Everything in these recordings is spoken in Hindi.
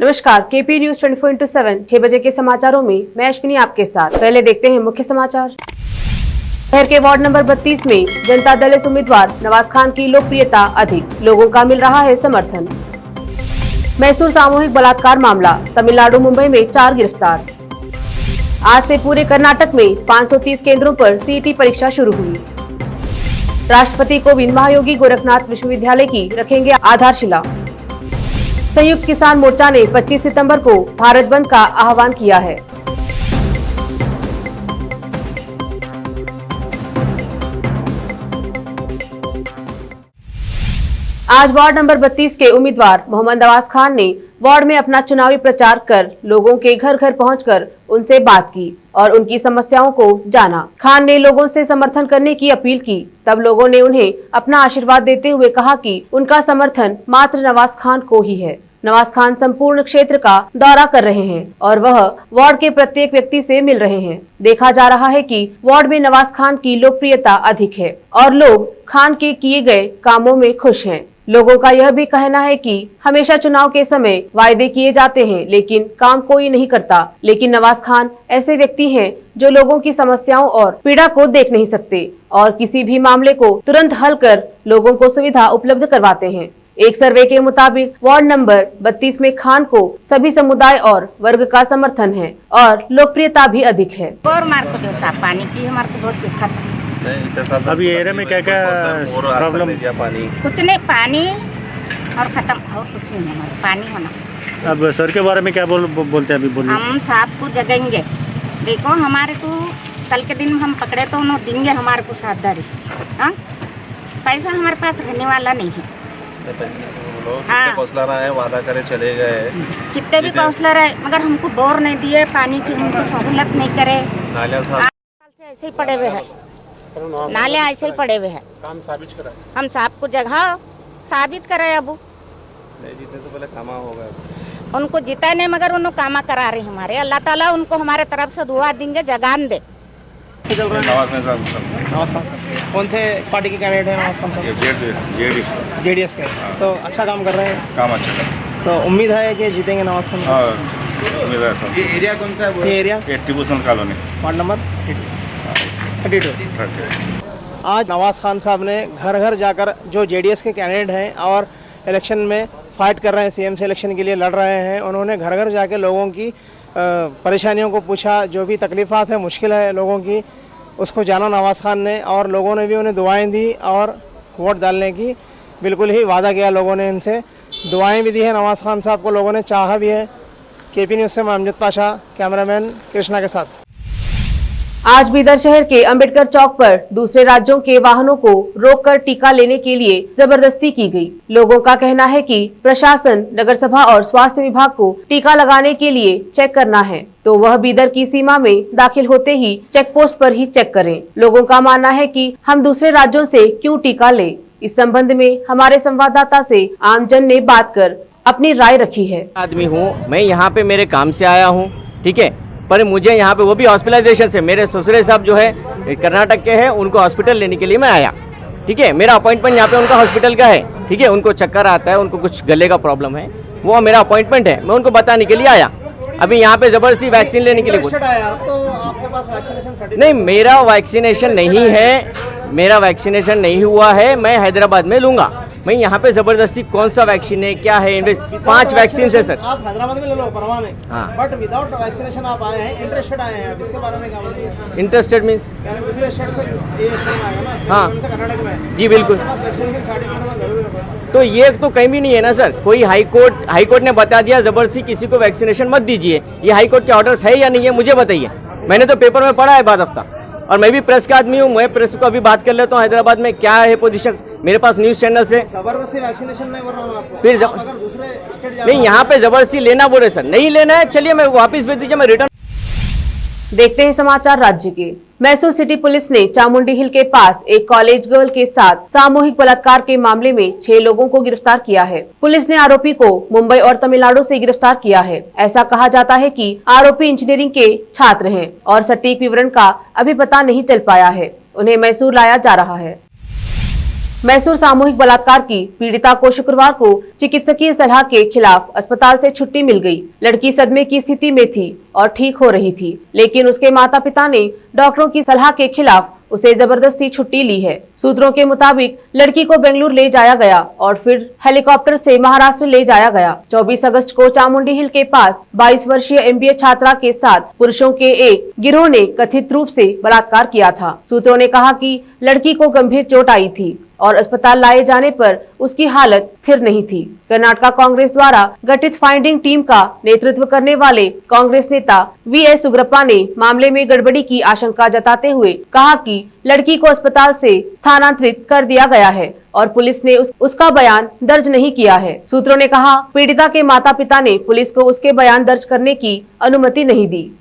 नमस्कार, केपी न्यूज 24/7 6 बजे के समाचारों में मैं अश्विनी आपके साथ। पहले देखते हैं मुख्य समाचार। शहर के वार्ड नंबर 32 में जनता दल एस उम्मीदवार नवाज खान की लोकप्रियता अधिक, लोगों का मिल रहा है समर्थन। मैसूर सामूहिक बलात्कार मामला, तमिलनाडु मुंबई में 4 गिरफ्तार। आज से पूरे कर्नाटक में 530 केंद्रों पर सीईटी परीक्षा शुरू हुई। राष्ट्रपति कोविंद महायोगी गोरखनाथ विश्वविद्यालय की रखेंगे आधारशिला। संयुक्त किसान मोर्चा ने 25 सितंबर को भारत बंद का आह्वान किया है। आज वार्ड नंबर 32 के उम्मीदवार मोहम्मद नवाज खान ने वार्ड में अपना चुनावी प्रचार कर लोगों के घर घर पहुंचकर उनसे बात की और उनकी समस्याओं को जाना। खान ने लोगों से समर्थन करने की अपील की, तब लोगों ने उन्हें अपना आशीर्वाद देते हुए कहा कि उनका समर्थन मात्र नवाज खान को ही है। नवाज खान संपूर्ण क्षेत्र का दौरा कर रहे हैं और वह वार्ड के प्रत्येक व्यक्ति से मिल रहे हैं। देखा जा रहा है कि वार्ड में नवाज खान की लोकप्रियता अधिक है और लोग खान के किए गए कामों में खुश हैं। लोगों का यह भी कहना है कि हमेशा चुनाव के समय वायदे किए जाते हैं लेकिन काम कोई नहीं करता, लेकिन नवाज खान ऐसे व्यक्ति हैं जो लोगों की समस्याओं और पीड़ा को देख नहीं सकते और किसी भी मामले को तुरंत हल कर लोगों को सुविधा उपलब्ध करवाते हैं। एक सर्वे के मुताबिक वार्ड नंबर 32 में खान को सभी समुदाय और वर्ग का समर्थन है और लोकप्रियता भी अधिक है। और मार्को जो साफ पानी की हमारे को बहुत दिक्कत है। अभी एरिया में क्या क्या प्रॉब्लम? पानी कुछ नहीं, पानी और खत्म और कुछ नहीं हमारे पानी होना। अब सर के बारे में क्या बोलते हैं? अभी बोलिए। हम साहब को जगेंगे, देखो हमारे को कल के दिन हम पकड़े तो उन्होंने देंगे हमारे को साझेदारी। हाँ, पैसा हमारे पास रहने वाला नहीं है। हाँ, काउंसलर आए वादा करे चले गए, कितने भी काउंसलर है मगर हमको बोर नहीं दिए, पानी की हमको सहूलत नहीं करे। नाले से ऐसे ही पड़े हुए हैं, नाले ऐसे ही पड़े हुए हैं। काम साबित करा, हम साहब को जगह साबित करे, अब जीतने से पहले कामा हो गया। उनको जीता नहीं मगर उन्होंने कामा करा रहे हमारे। अल्लाह ताला उनको हमारे तरफ से दुआ देंगे, जगान दे। कौन से पार्टी के कैंडिडेट हैं नवाज खान साहब? जेडीएस के। तो अच्छा काम कर रहे हैं, काम अच्छा कर, तो उम्मीद है कि जीतेंगे नवाज खान। उम्मीद है सर। ये एरिया कौन सा है? ये एरिया टिपू सुल्तान कॉलोनी, वार्ड नंबर 32। आज नवाज खान साहब ने घर घर जाकर जो जेडीएस के कैंडिडेट हैं और इलेक्शन में फाइट कर रहे हैं, सीएम से इलेक्शन के लिए लड़ रहे हैं, उन्होंने घर घर जाकर लोगों की परेशानियों को पूछा, जो भी तकलीफ़ात है, मुश्किल है लोगों की, उसको जाना नवाज खान ने, और लोगों ने भी उन्हें दुआएं दी और वोट डालने की बिल्कुल ही वादा किया। लोगों ने इनसे दुआएं भी दी है, नवाज खान साहब को लोगों ने चाहा भी है। केपी न्यूज़ से मैं अमजद पाशा, कैमरामैन कृष्णा के साथ। आज बीदर शहर के अंबेडकर चौक पर दूसरे राज्यों के वाहनों को रोककर टीका लेने के लिए जबरदस्ती की गई। लोगों का कहना है कि प्रशासन, नगर सभा और स्वास्थ्य विभाग को टीका लगाने के लिए चेक करना है तो वह बीदर की सीमा में दाखिल होते ही चेक पोस्ट पर ही चेक करें। लोगों का मानना है कि हम दूसरे राज्यों से क्यों टीका लें। इस संबंध में हमारे संवाददाता से आमजन ने बात कर अपनी राय रखी है। आदमी हूँ मैं, यहाँ पे मेरे काम से आया हूँ, ठीक है, पर मुझे यहाँ पे वो भी हॉस्पिटलाइजेशन से, मेरे ससुरे साहब जो है कर्नाटक के हैं, उनको हॉस्पिटल लेने के लिए मैं आया, ठीक है। मेरा अपॉइंटमेंट यहाँ पे उनका हॉस्पिटल का है, ठीक है। उनको चक्कर आता है, उनको कुछ गले का प्रॉब्लम है, वो मेरा अपॉइंटमेंट है, मैं उनको बताने के लिए आया। अभी यहाँ पे जबरदस्ती वैक्सीन लेने के लिए तो आपके पास वैक्सीनेशन सर्टिफिकेट? नहीं, मेरा वैक्सीनेशन नहीं है, मेरा वैक्सीनेशन नहीं हुआ है, मैं हैदराबाद में लूँगा। मैं यहाँ पे जबरदस्ती कौन सा वैक्सीन है, क्या है? 5 वैक्सीन है सर। आप हैदराबाद में ले लो, परवाह नहीं। हाँ, बट विदाउट वैक्सीनेशन आप आए हैं, इंटरेस्टेड आए हैं, इसके बारे में क्या बोलिए? इंटरेस्टेड मीन्स दूसरे स्टेट से ये स्टेट में आएगा ना? हाँ, कर्नाटक में। जी बिल्कुल। वैक्सीनेशन सर्टिफिकेट जरूर रखो। तो ये तो कहीं भी नहीं है ना सर। कोई हाईकोर्ट ने बता दिया जबरदस्ती किसी को वैक्सीनेशन मत दीजिए, ये हाईकोर्ट के ऑर्डर्स है या नहीं है मुझे बताइए। मैंने तो पेपर में पढ़ा है बाद हफ्ता, और मैं भी प्रेस का आदमी हूँ, मैं प्रेस को अभी बात कर लेता हूँ हैदराबाद में क्या है पोजीशन, मेरे पास न्यूज़ चैनल से। जबरदस्ती वैक्सीनेशन नहीं बोल रहा हूँ आपको, फिर अगर दूसरे स्टेट नहीं, यहाँ पे जबरदस्ती लेना बोल रहे सर, नहीं लेना है चलिए मैं वापस भेज दीजिए, मैं रिटर्न। देखते हैं समाचार राज्य के। मैसूर सिटी पुलिस ने चामुंडी हिल के पास एक कॉलेज गर्ल के साथ सामूहिक बलात्कार के मामले में 6 लोगों को गिरफ्तार किया है। पुलिस ने आरोपी को मुंबई और तमिलनाडु से गिरफ्तार किया है। ऐसा कहा जाता है कि आरोपी इंजीनियरिंग के छात्र हैं और सटीक विवरण का अभी पता नहीं चल पाया है। उन्हें मैसूर लाया जा रहा है। मैसूर सामूहिक बलात्कार की पीड़िता को शुक्रवार को चिकित्सकीय सलाह के खिलाफ अस्पताल से छुट्टी मिल गई। लड़की सदमे की स्थिति में थी और ठीक हो रही थी, लेकिन उसके माता पिता ने डॉक्टरों की सलाह के खिलाफ उसे जबरदस्ती छुट्टी ली है। सूत्रों के मुताबिक लड़की को बेंगलुरु ले जाया गया और फिर हेलीकॉप्टर से महाराष्ट्र ले जाया गया। 24 अगस्त को चामुंडी हिल के पास 22 वर्षीय MBA छात्रा के साथ पुरुषों के एक गिरोह ने कथित रूप से बलात्कार किया था। सूत्रों ने कहा कि लड़की को गंभीर चोट आई थी और अस्पताल लाए जाने पर उसकी हालत स्थिर नहीं थी। कर्नाटक कांग्रेस द्वारा गठित फाइंडिंग टीम का नेतृत्व करने वाले कांग्रेस नेता VS उग्रप्पा ने मामले में गड़बड़ी की आशंका जताते हुए कहा कि लड़की को अस्पताल से स्थानांतरित कर दिया गया है और पुलिस ने उसका बयान दर्ज नहीं किया है। सूत्रों ने कहा, पीड़िता के माता पिता ने पुलिस को उसके बयान दर्ज करने की अनुमति नहीं दी।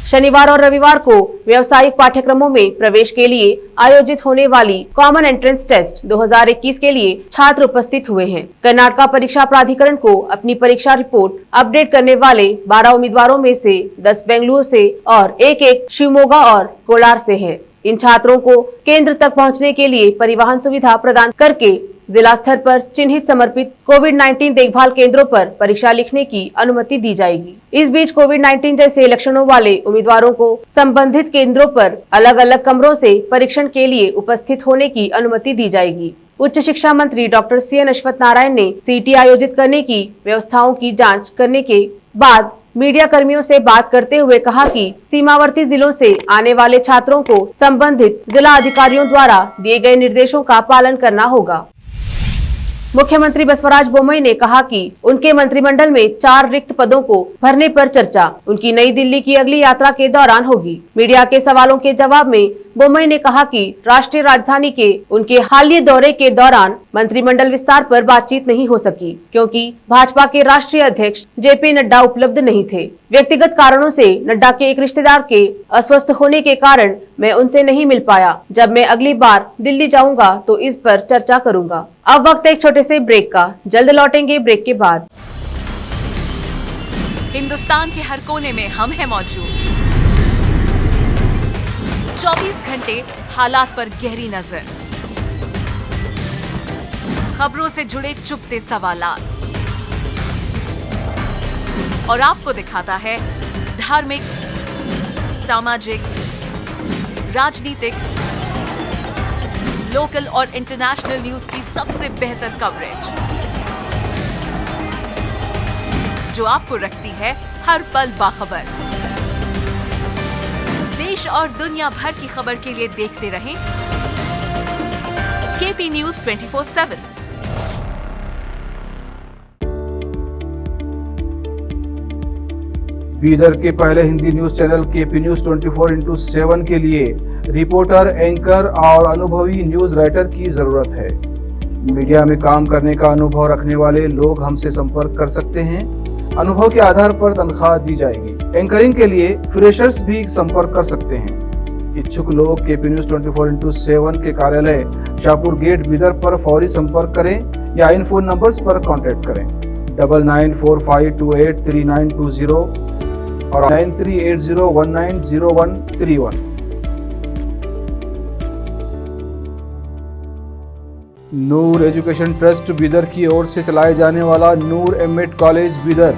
शनिवार और रविवार को व्यावसायिक पाठ्यक्रमों में प्रवेश के लिए आयोजित होने वाली कॉमन एंट्रेंस टेस्ट 2021 के लिए छात्र उपस्थित हुए हैं। कर्नाटक परीक्षा प्राधिकरण को अपनी परीक्षा रिपोर्ट अपडेट करने वाले 12 उम्मीदवारों में से 10 बेंगलुरु से और एक शिवमोगा और कोलार से है। इन छात्रों को केंद्र तक पहुंचने के लिए परिवहन सुविधा प्रदान करके जिला स्तर पर चिन्हित समर्पित कोविड-19 देखभाल केंद्रों पर परीक्षा लिखने की अनुमति दी जाएगी। इस बीच कोविड-19 जैसे लक्षणों वाले उम्मीदवारों को संबंधित केंद्रों पर अलग अलग कमरों से परीक्षण के लिए उपस्थित होने की अनुमति दी जाएगी। उच्च शिक्षा मंत्री डॉक्टर CN अश्वत्थ नारायण ने CT आयोजित करने की व्यवस्थाओं की जाँच करने के बाद मीडिया कर्मियों से बात करते हुए कहा कि सीमावर्ती जिलों से आने वाले छात्रों को संबंधित जिला अधिकारियों द्वारा दिए गए निर्देशों का पालन करना होगा। मुख्यमंत्री बसवराज बोम्मई ने कहा कि उनके मंत्रिमंडल में 4 रिक्त पदों को भरने पर चर्चा उनकी नई दिल्ली की अगली यात्रा के दौरान होगी। मीडिया के सवालों के जवाब में बोम्मई ने कहा कि राष्ट्रीय राजधानी के उनके हालिया दौरे के दौरान मंत्रिमंडल विस्तार पर बातचीत नहीं हो सकी क्योंकि भाजपा के राष्ट्रीय अध्यक्ष JP नड्डा उपलब्ध नहीं थे। व्यक्तिगत कारणों से नड्डा के एक रिश्तेदार के अस्वस्थ होने के कारण मैं उनसे नहीं मिल पाया। जब मैं अगली बार दिल्ली जाऊंगा तो इस पर चर्चा करूंगा। अब वक्त एक छोटे से ब्रेक का, जल्द लौटेंगे ब्रेक के बाद। हिंदुस्तान के हर कोने में हम हैं मौजूद। 24 घंटे हालात पर गहरी नजर, खबरों से जुड़े चुपते सवालात और आपको दिखाता है धार्मिक, सामाजिक, राजनीतिक, लोकल और इंटरनेशनल न्यूज की सबसे बेहतर कवरेज जो आपको रखती है हर पल बाखबर। देश और दुनिया भर की खबर के लिए देखते रहें KP News 24/7। बीदर के पहले Hindi news channel KP News 24/7 के लिए रिपोर्टर, एंकर और अनुभवी न्यूज राइटर की जरूरत है। मीडिया में काम करने का अनुभव रखने वाले लोग हमसे संपर्क कर सकते हैं। अनुभव के आधार पर तनख्वाह दी जाएगी। एंकरिंग के लिए फ्रेशर्स भी संपर्क कर सकते हैं। इच्छुक लोग KP News 24/7 के कार्यालय शाहपुर गेट बीदर पर फौरी संपर्क करें या इन फोन नंबर्स पर कांटेक्ट करें 9945283920 और 9380190131। नूर एजुकेशन ट्रस्ट बीदर की ओर से चलाए जाने वाला Noor MEd college Bidar,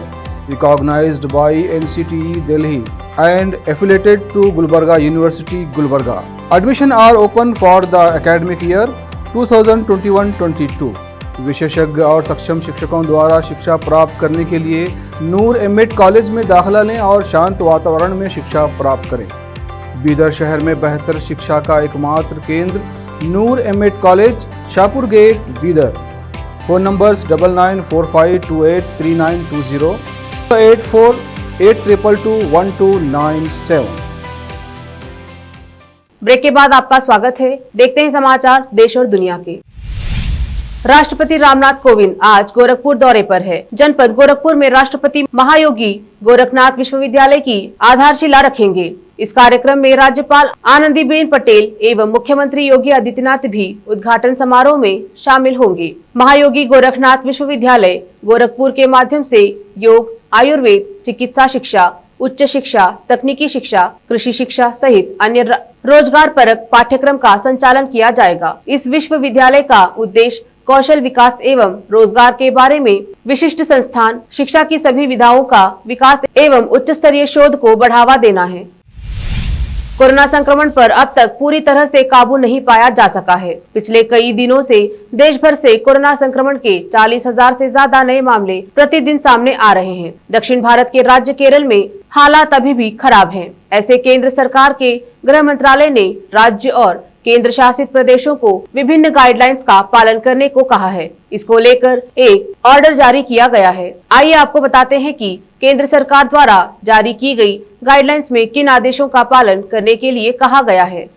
recognised by NCTE Delhi and affiliated to Gulbarga University, Gulbarga. Admission are open for the academic year 2021-22. विशेषज्ञ और सक्षम शिक्षकों द्वारा शिक्षा प्राप्त करने के लिए नूर एमएड कॉलेज में दाखिला लें और शांत वातावरण में शिक्षा प्राप्त करें। बीदर शहर में बेहतर शिक्षा का एकमात्र केंद्र Noor MEd college, Shahpur gate, Bidar. Phone numbers 9945283920 8482221297। Break के बाद आपका स्वागत है। देखते हैं समाचार देश और दुनिया के। राष्ट्रपति रामनाथ कोविंद आज गोरखपुर दौरे पर है। जनपद गोरखपुर में राष्ट्रपति महायोगी गोरखनाथ विश्वविद्यालय की आधारशिला रखेंगे। इस कार्यक्रम में राज्यपाल आनंदीबेन पटेल एवं मुख्यमंत्री योगी आदित्यनाथ भी उद्घाटन समारोह में शामिल होंगे। महायोगी गोरखनाथ विश्वविद्यालय गोरखपुर के माध्यम से योग, आयुर्वेद, चिकित्सा शिक्षा, उच्च शिक्षा, तकनीकी शिक्षा, कृषि शिक्षा सहित अन्य रोजगार परक पाठ्यक्रम का संचालन किया जाएगा। इस विश्वविद्यालय का उद्देश्य कौशल विकास एवं रोजगार के बारे में विशिष्ट संस्थान, शिक्षा की सभी विधाओं का विकास एवं उच्च स्तरीय शोध को बढ़ावा देना है। कोरोना संक्रमण पर अब तक पूरी तरह से काबू नहीं पाया जा सका है। पिछले कई दिनों से देश भर से कोरोना संक्रमण के 40,000 से ज्यादा नए मामले प्रतिदिन सामने आ रहे हैं। दक्षिण भारत के राज्य केरल में हालात अभी भी खराब हैं। ऐसे केंद्र सरकार के गृह मंत्रालय ने राज्य और केंद्र शासित प्रदेशों को विभिन्न गाइडलाइंस का पालन करने को कहा है। इसको लेकर एक ऑर्डर जारी किया गया है। आइए आपको बताते हैं कि केंद्र सरकार द्वारा जारी की गई गाइडलाइंस में किन आदेशों का पालन करने के लिए कहा गया है।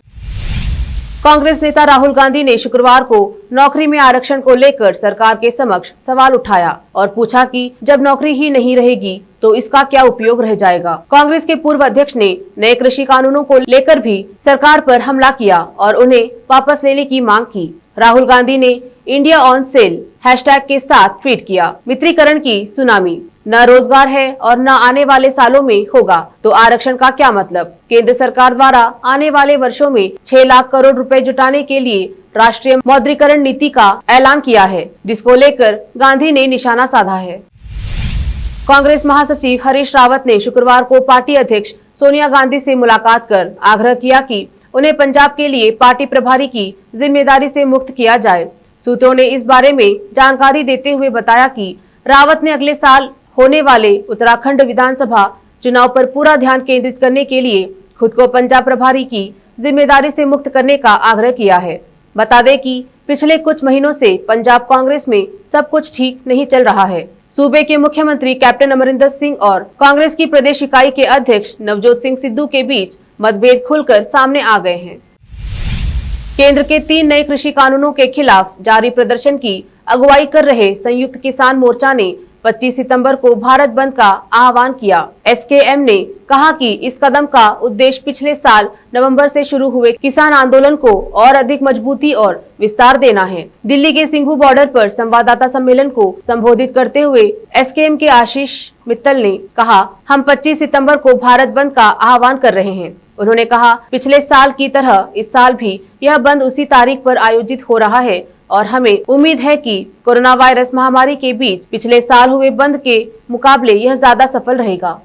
कांग्रेस नेता राहुल गांधी ने शुक्रवार को नौकरी में आरक्षण को लेकर सरकार के समक्ष सवाल उठाया और पूछा कि जब नौकरी ही नहीं रहेगी तो इसका क्या उपयोग रह जाएगा। कांग्रेस के पूर्व अध्यक्ष ने नए कृषि कानूनों को लेकर भी सरकार पर हमला किया और उन्हें वापस लेने की मांग की। राहुल गांधी ने इंडिया ऑन सेल हैशटैग के साथ ट्वीट किया, वित्तीकरण की सुनामी, न रोजगार है और न आने वाले सालों में होगा तो आरक्षण का क्या मतलब। केंद्र सरकार द्वारा आने वाले वर्षों में 6 लाख करोड़ रुपए जुटाने के लिए राष्ट्रीय मौद्रीकरण नीति का ऐलान किया है, जिसको लेकर गांधी ने निशाना साधा है। कांग्रेस महासचिव हरीश रावत ने शुक्रवार को पार्टी अध्यक्ष सोनिया गांधी से मुलाकात कर आग्रह किया कि उन्हें पंजाब के लिए पार्टी प्रभारी की जिम्मेदारी से मुक्त किया जाए। सूत्रों ने इस बारे में जानकारी देते हुए बताया कि रावत ने अगले साल होने वाले उत्तराखंड विधानसभा चुनाव पर पूरा ध्यान केंद्रित करने के लिए खुद को पंजाब प्रभारी की जिम्मेदारी से मुक्त करने का आग्रह किया है। बता दें कि पिछले कुछ महीनों से पंजाब कांग्रेस में सब कुछ ठीक नहीं चल रहा है। सूबे के मुख्यमंत्री कैप्टन अमरिंदर सिंह और कांग्रेस की प्रदेश इकाई के अध्यक्ष नवजोत सिंह सिद्धू के बीच मतभेद खुलकर सामने आ गए हैं। केंद्र के 3 नए कृषि कानूनों के खिलाफ जारी प्रदर्शन की अगुवाई कर रहे संयुक्त किसान मोर्चा ने 25 सितंबर को भारत बंद का आह्वान किया। एसकेएम ने कहा कि इस कदम का उद्देश्य पिछले साल नवंबर से शुरू हुए किसान आंदोलन को और अधिक मजबूती और विस्तार देना है। दिल्ली के सिंघू बॉर्डर पर संवाददाता सम्मेलन को संबोधित करते हुए एसकेएम के आशीष मित्तल ने कहा, हम 25 सितंबर को भारत बंद का आह्वान कर रहे हैं। उन्होंने कहा, पिछले साल की तरह इस साल भी यह बंद उसी तारीख पर आयोजित हो रहा है और हमें उम्मीद है कि कोरोना वायरस महामारी के बीच पिछले साल हुए बंद के मुकाबले यह ज्यादा सफल रहेगा।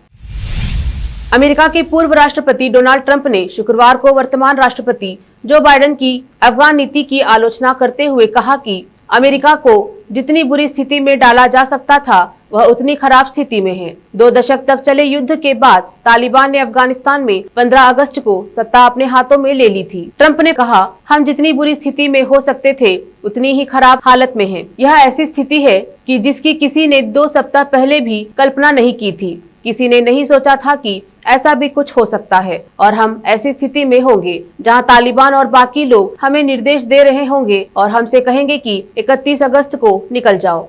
अमेरिका के पूर्व राष्ट्रपति डोनाल्ड ट्रंप ने शुक्रवार को वर्तमान राष्ट्रपति जो बाइडेन की अफगान नीति की आलोचना करते हुए कहा कि अमेरिका को जितनी बुरी स्थिति में डाला जा सकता था वह उतनी खराब स्थिति में है। 2 दशक तक चले युद्ध के बाद तालिबान ने अफगानिस्तान में 15 अगस्त को सत्ता अपने हाथों में ले ली थी। ट्रंप ने कहा, हम जितनी बुरी स्थिति में हो सकते थे उतनी ही खराब हालत में हैं। यह ऐसी स्थिति है कि जिसकी किसी ने 2 सप्ताह पहले भी कल्पना नहीं की थी। किसी ने नहीं सोचा था कि ऐसा भी कुछ हो सकता है और हम ऐसी स्थिति में होंगे जहां तालिबान और बाकी लोग हमें निर्देश दे रहे होंगे और हमसे कहेंगे कि 31 अगस्त को निकल जाओ।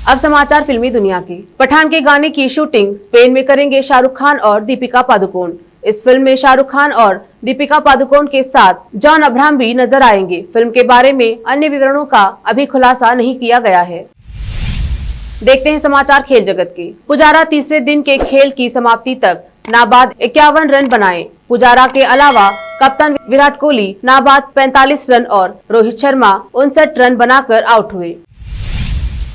अब समाचार फिल्मी दुनिया के। पठान के गाने की शूटिंग स्पेन में करेंगे शाहरुख खान और दीपिका पादुकोण। इस फिल्म में शाहरुख खान और दीपिका पादुकोण के साथ जॉन अब्राहम भी नजर आएंगे। फिल्म के बारे में अन्य विवरणों का अभी खुलासा नहीं किया गया है। देखते हैं समाचार खेल जगत के। पुजारा तीसरे दिन के खेल की समाप्ति तक नाबाद 51 रन बनाए। पुजारा के अलावा कप्तान विराट कोहली नाबाद 45 रन और रोहित शर्मा 59 रन बनाकर आउट हुए।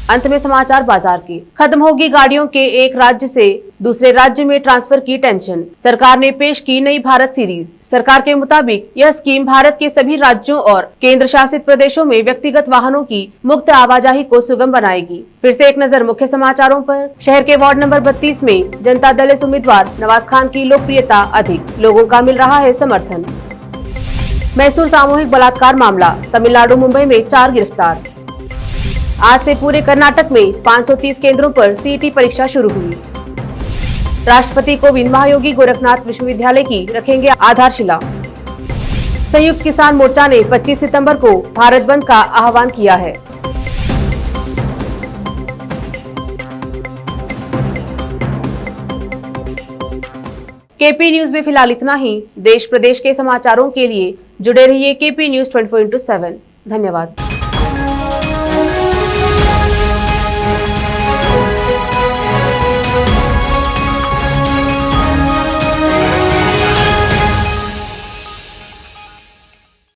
अंत में समाचार बाजार की। खत्म होगी गाड़ियों के एक राज्य से दूसरे राज्य में ट्रांसफर की टेंशन। सरकार ने पेश की नई भारत सीरीज। सरकार के मुताबिक यह स्कीम भारत के सभी राज्यों और केंद्र शासित प्रदेशों में व्यक्तिगत वाहनों की मुक्त आवाजाही को सुगम बनाएगी। फिर से एक नजर मुख्य समाचारों पर। शहर के वार्ड नंबर 32 में जनता दल एस उम्मीदवार नवाज खान की लोकप्रियता अधिक, लोगों का मिल रहा है समर्थन। मैसूर सामूहिक बलात्कार मामला, तमिलनाडु मुंबई में 4 गिरफ्तार। आज से पूरे कर्नाटक में 530 केंद्रों पर सीईटी परीक्षा शुरू हुई। राष्ट्रपति कोविंद महायोगी गोरखनाथ विश्वविद्यालय की रखेंगे आधारशिला। संयुक्त किसान मोर्चा ने 25 सितंबर को भारत बंद का आह्वान किया है। केपी न्यूज में फिलहाल इतना ही। देश प्रदेश के समाचारों के लिए जुड़े रहिए केपी न्यूज 24/7। धन्यवाद।